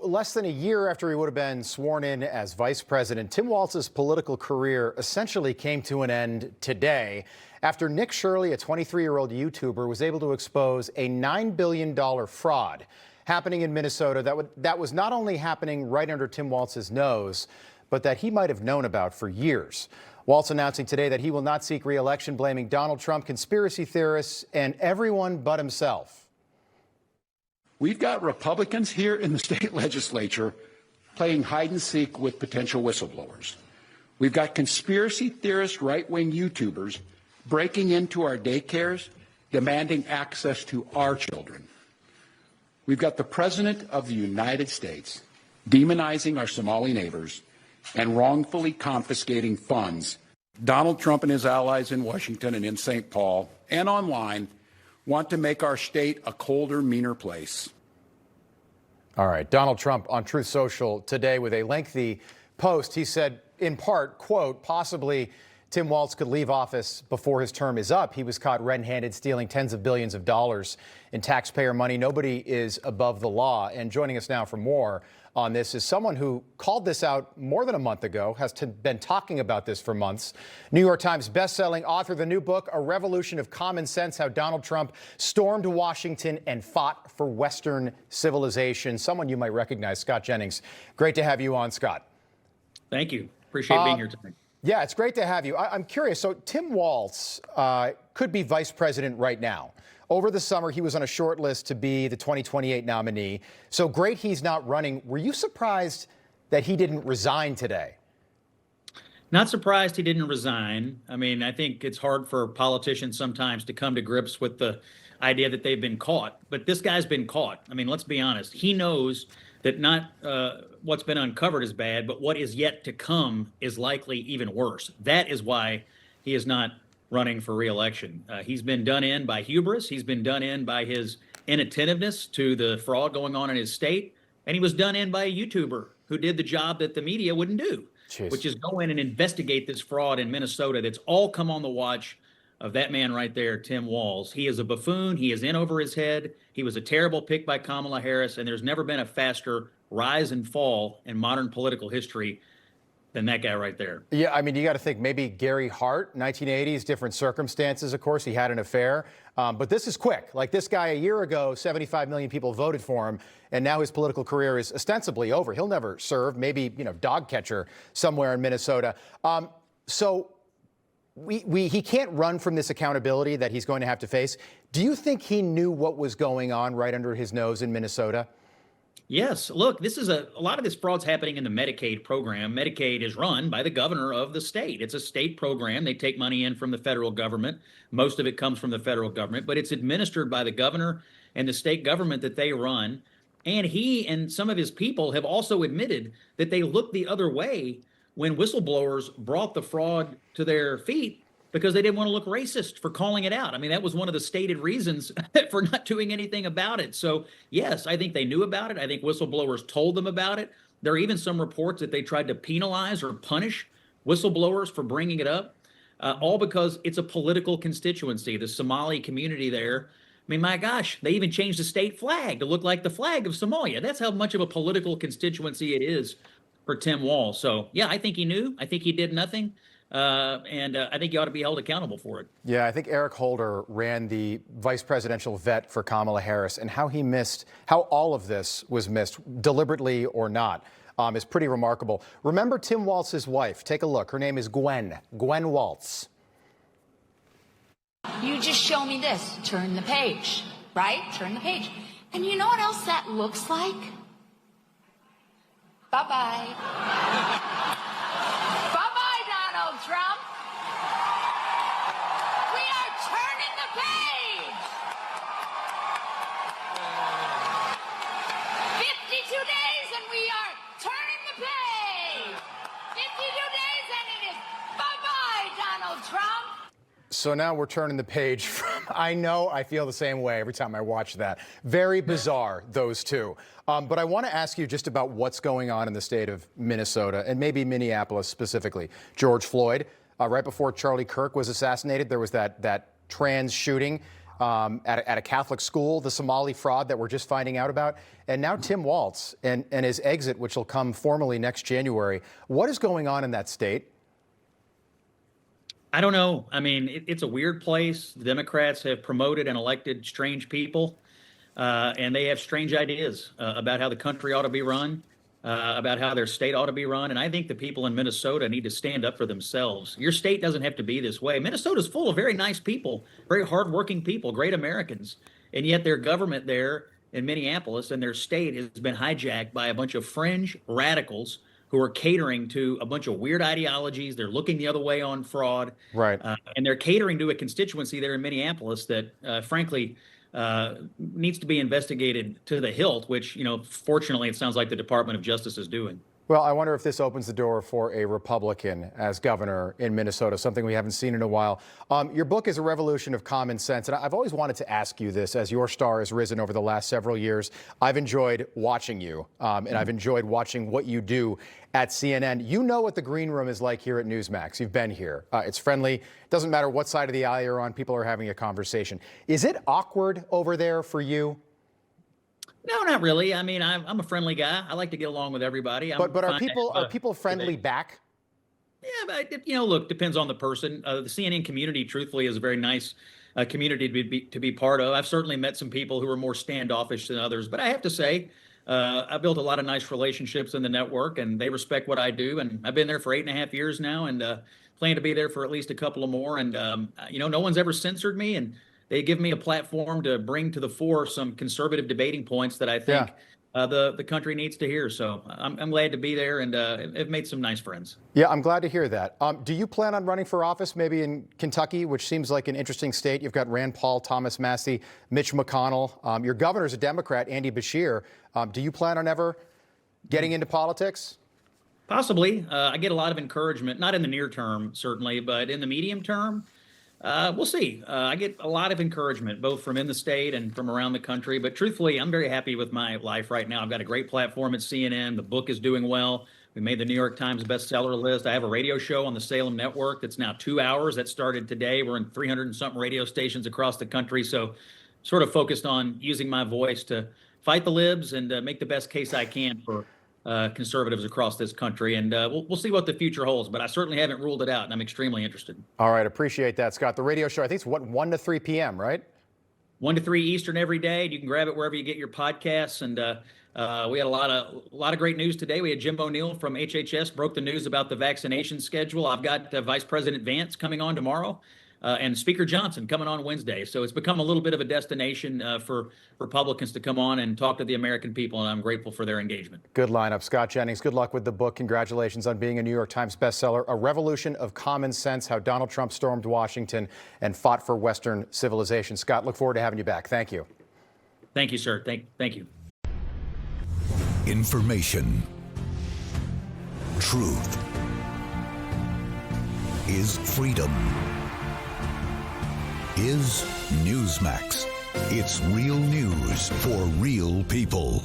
less than a year after he would have been sworn in as vice president, Tim Walz's political career essentially came to an end today after Nick Shirley, a 23-year-old YouTuber, was able to expose a $9 billion fraud happening in Minnesota that was not only happening right under Tim Walz's nose, but that he might have known about for years. Walz announcing today that he will not seek re-election, blaming Donald Trump, conspiracy theorists, and everyone but himself. We've got Republicans here in the state legislature playing hide and seek with potential whistleblowers. We've got conspiracy theorist right-wing YouTubers breaking into our daycares, demanding access to our children. We've got the President of the United States demonizing our Somali neighbors and wrongfully confiscating funds. Donald Trump and his allies in Washington and in St. Paul and online want to make our state a colder, meaner place. All right. Donald Trump on Truth Social today with a lengthy post. He said, in part, quote, possibly Tim Walz could leave office before his term is up. He was caught red-handed stealing tens of billions of dollars in taxpayer money. Nobody is above the law. And joining us now for more on this is someone who called this out more than a month ago, has been talking about this for months. New York Times bestselling author of the new book, A Revolution of Common Sense, How Donald Trump Stormed Washington and Fought for Western Civilization. Someone you might recognize, Scott Jennings. Great to have you on, Scott. Thank you. Appreciate being here tonight. Yeah, it's great to have you. I'm curious. So Tim Walz could be vice president right now. Over the summer, he was on a short list to be the 2028 nominee. So great he's not running. Were you surprised that he didn't resign today? Not surprised he didn't resign. I mean, I think it's hard for politicians sometimes to come to grips with the idea that they've been caught. But this guy's been caught. I mean, let's be honest. He knows that not what's been uncovered is bad, but what is yet to come is likely even worse. That is why he is not running for re-election. He's been done in by hubris. He's been done in by his inattentiveness to the fraud going on in his state. And he was done in by a YouTuber who did the job that the media wouldn't do, which is go in and investigate this fraud in Minnesota that's all come on the watch of that man right there, Tim Walz. He is a buffoon. He is in over his head. He was a terrible pick by Kamala Harris, and there's never been a faster rise and fall in modern political history than that guy right there. Yeah, I mean, you got to think maybe Gary Hart, 1980s, different circumstances, of course. He had an affair. But this is quick. Like this guy a year ago, 75 million people voted for him, and now his political career is ostensibly over. He'll never serve, maybe, dog catcher somewhere in Minnesota. So he can't run from this accountability that he's going to have to face. Do you think he knew what was going on right under his nose in Minnesota? Yes. Look, this is a lot of this fraud's happening in the Medicaid program. Medicaid is run by the governor of the state. It's a state program. They take money in from the federal government. Most of it comes from the federal government, but it's administered by the governor and the state government that they run. And he and some of his people have also admitted that they looked the other way when whistleblowers brought the fraud to their feet because they didn't want to look racist for calling it out. I mean, that was one of the stated reasons for not doing anything about it. So, yes, I think they knew about it. I think whistleblowers told them about it. There are even some reports that they tried to penalize or punish whistleblowers for bringing it up, all because it's a political constituency. The Somali community there, I mean, my gosh, they even changed the state flag to look like the flag of Somalia. That's how much of a political constituency it is for Tim Walz. So, yeah, I think he knew. I think he did nothing. And I think he ought to be held accountable for it. Yeah, I think Eric Holder ran the vice presidential vet for Kamala Harris, and how all of this was missed, deliberately or not, is pretty remarkable. Remember Tim Walz's wife? Take a look. Her name is Gwen Walz. You just show me this. Turn the page, right? Turn the page. And you know what else that looks like? Bye-bye. Trump. We are turning the page. 52 days and we are turning the page. 52 days and it is bye-bye, Donald Trump. So now we're turning the page from, I know I feel the same way every time I watch that. Very bizarre, those two. But I want to ask you just about what's going on in the state of Minnesota and maybe Minneapolis specifically. George Floyd, right before Charlie Kirk was assassinated, there was that trans shooting. at a Catholic school, the Somali fraud that we're just finding out about, and now Tim Walz and his exit, which will come formally next January. What is going on in that state? I don't know. I mean, it's a weird place. The Democrats have promoted and elected strange people, and they have strange ideas about how the country ought to be run, about how their state ought to be run. And I think the people in Minnesota need to stand up for themselves. Your state doesn't have to be this way. Minnesota's full of very nice people, very hardworking people, great Americans. And yet their government there in Minneapolis and their state has been hijacked by a bunch of fringe radicals who are catering to a bunch of weird ideologies. They're looking the other way on fraud. Right. And they're catering to a constituency there in Minneapolis that, frankly, needs to be investigated to the hilt, which, fortunately, it sounds like the Department of Justice is doing. Well, I wonder if this opens the door for a Republican as governor in Minnesota, something we haven't seen in a while. Your book is a revolution of common sense, and I've always wanted to ask you this as your star has risen over the last several years. I've enjoyed watching you, and I've enjoyed watching what you do at CNN. You know what the green room is like here at Newsmax. You've been here. It's friendly. It doesn't matter what side of the aisle you're on. People are having a conversation. Is it awkward over there for you? No, not really. I mean, I'm a friendly guy. I like to get along with everybody. But are people friendly back? Yeah, but look, depends on the person. The CNN community, truthfully, is a very nice community to be part of. I've certainly met some people who are more standoffish than others, but I have to say, I built a lot of nice relationships in the network, and they respect what I do. And I've been there for 8.5 years now, and plan to be there for at least a couple of more. And no one's ever censored me, and they give me a platform to bring to the fore some conservative debating points that I think the country needs to hear. So I'm glad to be there, and I've made some nice friends. Yeah, I'm glad to hear that. Do you plan on running for office, maybe in Kentucky, which seems like an interesting state? You've got Rand Paul, Thomas Massie, Mitch McConnell. Your governor's a Democrat, Andy Beshear. Do you plan on ever getting into politics? Possibly. I get a lot of encouragement, not in the near term, certainly, but in the medium term. We'll see. I get a lot of encouragement, both from in the state and from around the country. But truthfully, I'm very happy with my life right now. I've got a great platform at CNN. The book is doing well. We made the New York Times bestseller list. I have a radio show on the Salem Network that's now 2 hours. That started today. We're in 300 and something radio stations across the country. So sort of focused on using my voice to fight the libs and make the best case I can for conservatives across this country. And we'll see what the future holds, but I certainly haven't ruled it out, and I'm extremely interested. All right. Appreciate that, Scott. The radio show, I think it's 1 to 3 p.m., right? 1 to 3 Eastern every day. You can grab it wherever you get your podcasts. And we had a lot of great news today. We had Jim O'Neill from HHS broke the news about the vaccination schedule. I've got Vice President Vance coming on tomorrow. And Speaker Johnson coming on Wednesday. So it's become a little bit of a destination for Republicans to come on and talk to the American people, and I'm grateful for their engagement. Good lineup. Scott Jennings, good luck with the book. Congratulations on being a New York Times bestseller. A Revolution of Common Sense, How Donald Trump Stormed Washington and Fought for Western Civilization. Scott, look forward to having you back. Thank you. Thank you, sir. Thank you. Information. Truth is freedom. Is Newsmax. It's real news for real people.